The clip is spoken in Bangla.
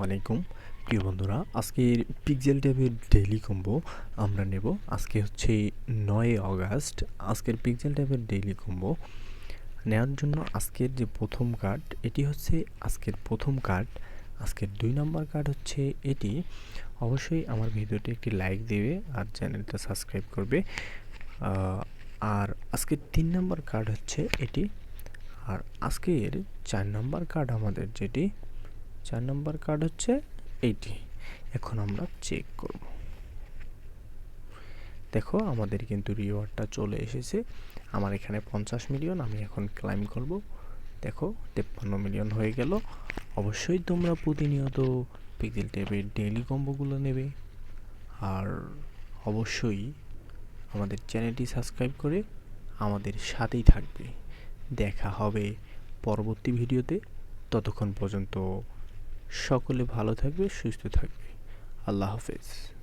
আলাইকুম প্রিয় বন্ধুরা, আজকের পিক্সেল ট্যাবের ডেইলি কম্বো আমরা নেব। আজকে হচ্ছে 9 আগস্ট। আজকের পিক্সেল ট্যাবের ডেইলি কম্বো নেওয়ার জন্য আজকের যে প্রথম কার্ড, এটি হচ্ছে আজকের প্রথম কার্ড। আজকের 2 নম্বর কার্ড হচ্ছে এটি। অবশ্যই আমার ভিডিওটি একটি লাইক দেবে আর চ্যানেলটা সাবস্ক্রাইব করবে। আর আজকের 3 নম্বর কার্ড হচ্ছে এটি। আর আজকের 4 নম্বর কার্ড আমাদের যেটি 4 নম্বর কার্ড হচ্ছে এইটি। এখন আমরা চেক করব। দেখো আমাদের কিন্তু রিওয়ার্ডটা চলে এসেছে। আমার এখানে 50 মিলিয়ন, আমি এখন ক্লাইম করব। দেখো 53 মিলিয়ন হয়ে গেল। অবশ্যই তোমরা প্রতিনিয়ত পিক্সেল ট্যাবের ডেইলি কম্বোগুলো নেবে আর অবশ্যই আমাদের চ্যানেলটি সাবস্ক্রাইব করে আমাদের সাথেই থাকবে। দেখা হবে পরবর্তী ভিডিওতে। ততক্ষণ পর্যন্ত সকলে ভালো থাকবে, সুস্থ থাকবে। আল্লাহ হাফেজ।